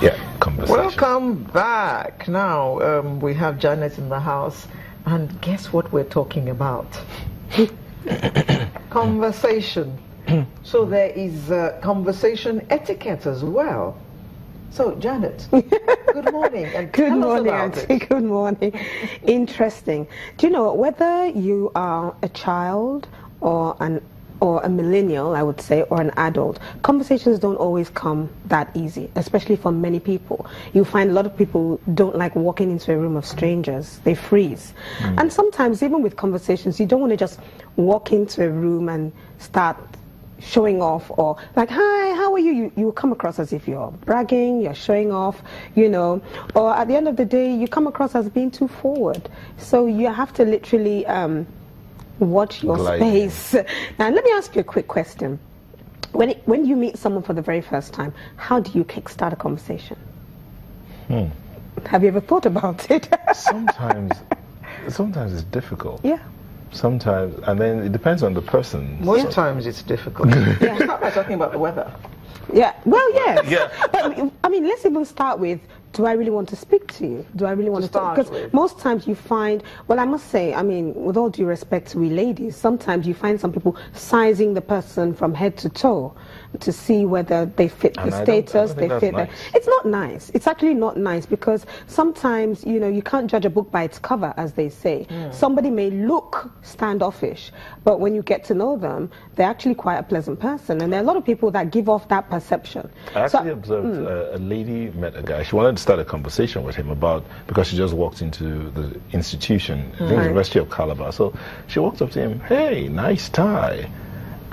Yeah, conversation. Welcome back. Now, we have Janet in the house, and guess what we're talking about? Conversation. So there is conversation etiquette as well. So, Janet, good morning. And Good tell morning, us about Auntie. it. Good morning. Interesting. Do you know, whether you are a child or a millennial, I would say, or an adult, conversations don't always come that easy, especially for many people. You find a lot of people don't like walking into a room of strangers. They freeze. And sometimes, even with conversations, you don't want to just walk into a room and start showing off, or like, hi, how are you? You come across as if you're bragging, you're showing off, you know, or at the end of the day, you come across as being too forward. So you have to literally watch your space. Now, let me ask you a quick question. When you meet someone for the very first time, how do you kickstart a conversation? Have you ever thought about it? Sometimes it's difficult. Yeah. Sometimes, and then it depends on the person. Most times it's difficult. It's not like talking about the weather. Yeah, well, yes. Yeah. But, I mean, let's even start with, do I really want to speak to you? Do I really want to talk? Because most times you find, well, I must say, I mean, with all due respect to we ladies, sometimes you find some people sizing the person from head to toe to see whether they fit the status, they fit the... It's not nice. It's actually not nice, because sometimes, you know, you can't judge a book by its cover, as they say. Somebody may look standoffish, but when you get to know them, they're actually quite a pleasant person. And there are a lot of people that give off that perception. I actually observed a lady met a guy. She wanted to start a conversation with him because she just walked into the institution, the University of Calabar. So she walked up to him, hey, nice tie.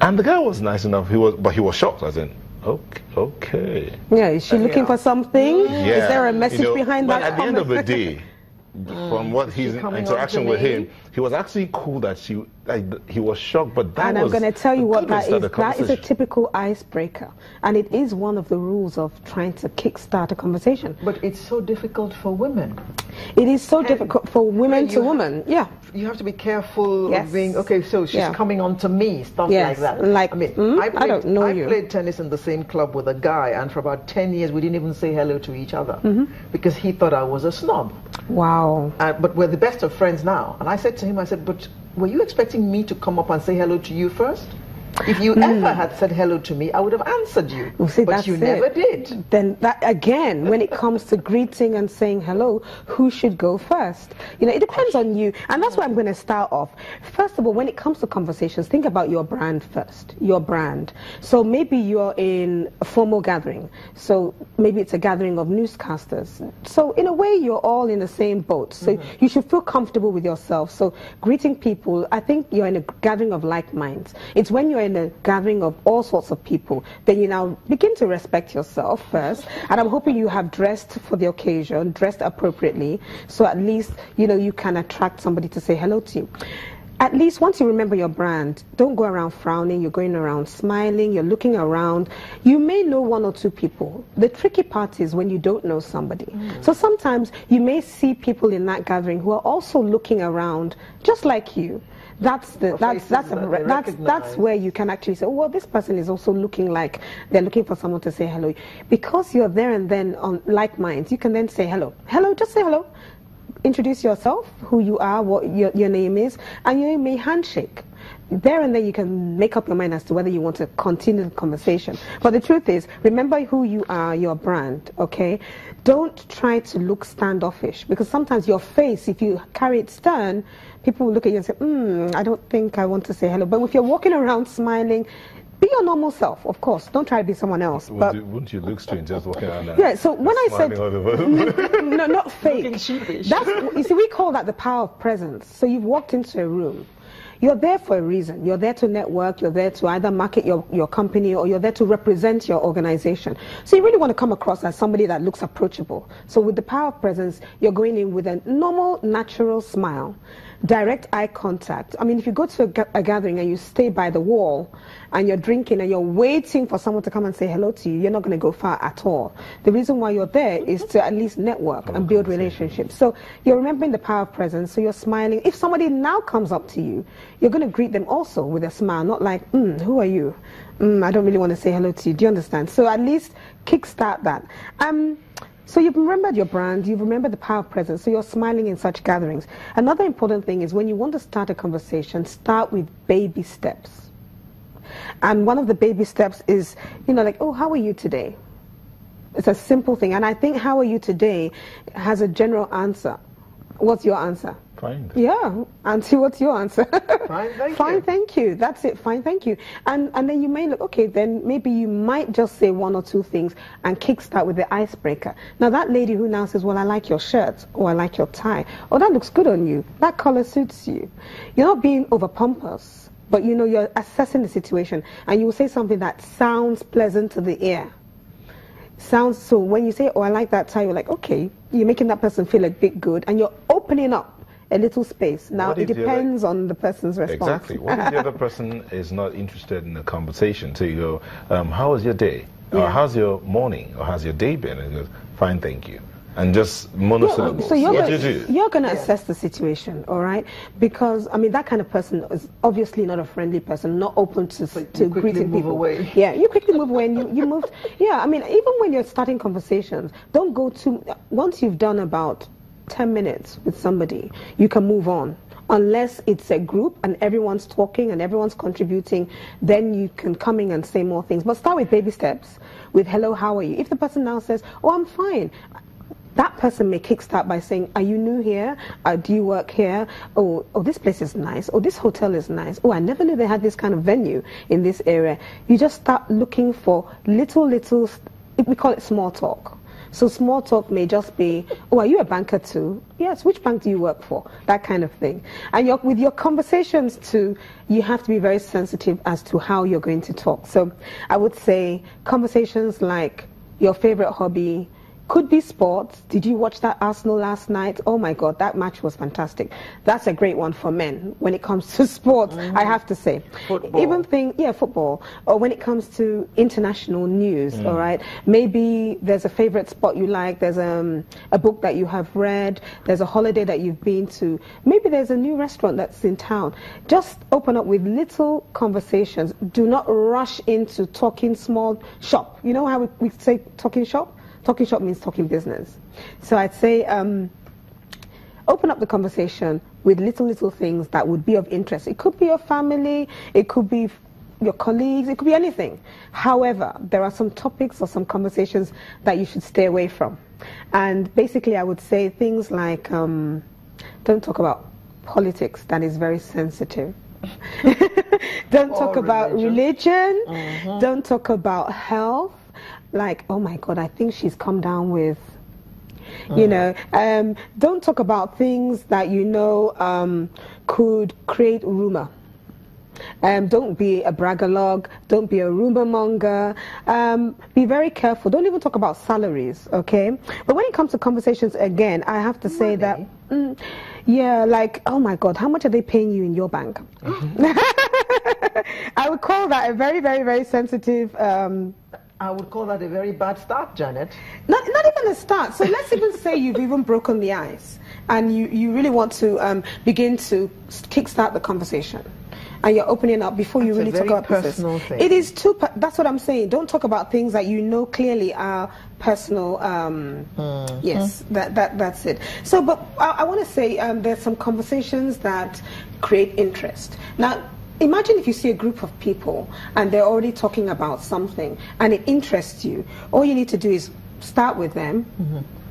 And the guy was nice enough, but he was shocked, as in, okay. Yeah, is she looking for something? Yeah. Is there a message behind that? But at the end of the day, from what his interaction with him, he was actually cool that he was shocked, but that and was... I'm going to tell you what that is. That is a conversation. typical icebreaker, and it is one of the rules of trying to kickstart a conversation. But it's so difficult for women. It is so difficult for women to women. Yeah. You have to be careful of being, okay, so she's coming on to me, stuff like that. Like, I mean, I don't know you. I played tennis in the same club with a guy, and for about 10 years we didn't even say hello to each other because he thought I was a snob. Wow. But we're the best of friends now. And I said to him, I said, but were you expecting me to come up and say hello to you first? If you ever had said hello to me, I would have answered you. Well, see, but you never did. Then that again, when it comes to greeting and saying hello, who should go first? You know, it depends on you. And that's where I'm going to start off. First of all, when it comes to conversations, think about your brand first. Your brand. So maybe you're in a formal gathering. So maybe it's a gathering of newscasters. So in a way, you're all in the same boat. So you should feel comfortable with yourself. So greeting people, I think you're in a gathering of like minds. It's when you're in a gathering of all sorts of people, then you now begin to respect yourself first. And I'm hoping you have dressed for the occasion, dressed appropriately, so at least, you know, you can attract somebody to say hello to you. At least once you remember your brand, don't go around frowning, you're going around smiling, you're looking around. You may know one or two people. The tricky part is when you don't know somebody. So sometimes you may see people in that gathering who are also looking around just like you. That's where you can actually say, oh, well, this person is also looking like they're looking for someone to say hello. Because you're there and then on like minds, you can then say hello. Hello, just say hello. Introduce yourself, who you are, what your name is, and you may handshake. There and then you can make up your mind as to whether you want to continue the conversation. But the truth is, remember who you are, your brand, okay? Don't try to look standoffish, because sometimes your face, if you carry it stern, people will look at you and say, I don't think I want to say hello. But if you're walking around smiling, be your normal self, of course. Don't try to be someone else. Wouldn't you look strange just walking around? Yeah, so when I said... no, not fake. Looking sheepish. You see, we call that the power of presence. So you've walked into a room. You're there for a reason. You're there to network. You're there to either market your company, or you're there to represent your organization. So you really want to come across as somebody that looks approachable. So with the power of presence, you're going in with a normal, natural smile. direct eye contact. I mean, if you go to a gathering and you stay by the wall and you're drinking and you're waiting for someone to come and say hello to you, you're not going to go far at all. The reason why you're there is to at least network and build relationships. So you're remembering the power of presence, so you're smiling. If somebody now comes up to you, you're going to greet them also with a smile, not like, who are you? I don't really want to say hello to you. Do you understand? So at least kickstart that. So you've remembered your brand, you've remembered the power of presence, so you're smiling in such gatherings. Another important thing is when you want to start a conversation, start with baby steps. And one of the baby steps is, like, oh, how are you today? It's a simple thing. And I think how are you today has a general answer. What's your answer? Fine. Yeah. Auntie, what's your answer? Fine, thank you. Fine, thank you. That's it. Fine, thank you. And then you may look, okay, then maybe you might just say one or two things and kickstart with the icebreaker. Now that lady who now says, well, I like your shirt, or I like your tie, or that looks good on you, that color suits you. You're not being over pompous, but you're assessing the situation, and you will say something that sounds pleasant to the ear. So when you say, oh, I like that tie, you're like, okay, you're making that person feel a bit good, and you're opening up a little space. Now, it depends on the person's response. Exactly. What if the other person is not interested in the conversation? So you go, how was your day? Or how's your morning? Or how's your day been? And he goes, fine, thank you. And just monosyllables. So what do you do? You're going to assess the situation, all right? Because, I mean, that kind of person is obviously not a friendly person, not open to greeting people. Away. Yeah, you quickly move away and you move. Yeah, I mean, even when you're starting conversations, don't go too, once you've done about 10 minutes with somebody, you can move on. Unless it's a group and everyone's talking and everyone's contributing, then you can come in and say more things. But start with baby steps, with hello, how are you? If the person now says, oh, I'm fine, that person may kickstart by saying, are you new here? Do you work here? Oh, this place is nice. Oh, this hotel is nice. Oh, I never knew they had this kind of venue in this area. You just start looking for little, we call it small talk. So small talk may just be, oh, are you a banker too? Yes, which bank do you work for? That kind of thing. And with your conversations too, you have to be very sensitive as to how you're going to talk. So I would say conversations like your favorite hobby, could be sports. Did you watch that Arsenal last night? Oh my God, that match was fantastic. That's a great one for men when it comes to sports, I have to say. Football. Football. Or when it comes to international news, all right? Maybe there's a favorite spot you like, there's a book that you have read, there's a holiday that you've been to, maybe there's a new restaurant that's in town. Just open up with little conversations. Do not rush into talking small shop. You know how we say talking shop? Talking shop means talking business. So I'd say open up the conversation with little things that would be of interest. It could be your family, it could be your colleagues, it could be anything. However, there are some topics or some conversations that you should stay away from. And basically I would say things like, don't talk about politics, that is very sensitive. Don't talk about religion. Don't talk about health. Like, oh my God, I think she's come down with, don't talk about things that could create rumor. Don't be a braggalog, don't be a rumor monger, be very careful. Don't even talk about salaries, okay? But when it comes to conversations, again, I have to say that, like, oh my God, how much are they paying you in your bank? I would call that a very, very, very sensitive... I would call that a very bad start, Janet. Not even a start. So let's even say you've even broken the ice and you really want to begin to kickstart the conversation. And you're opening up before you really talk about personal thing. It is too. That's what I'm saying. Don't talk about things that you know clearly are personal. Yes, that's it. So, but I want to say there's some conversations that create interest. Now, imagine if you see a group of people and they're already talking about something and it interests you. All you need to do is start with them.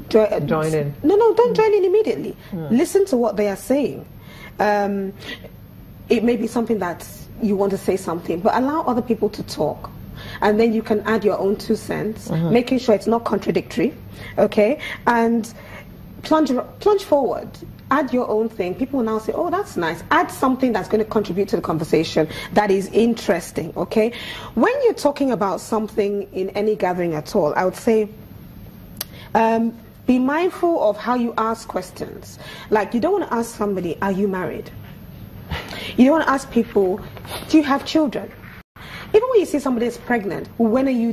Join in. No, don't join in immediately. Listen to what they are saying. It may be something that you want to say something, but allow other people to talk. And then you can add your own 2 cents, making sure it's not contradictory, okay? And plunge forward. Add your own thing. People will now say, oh, that's nice. Add something that's going to contribute to the conversation that is interesting, okay? When you're talking about something in any gathering at all, I would say be Be mindful of how you ask questions. Like, you don't want to ask somebody, are you married? You don't want to ask people, do you have children? Even when you see somebody is pregnant, when are you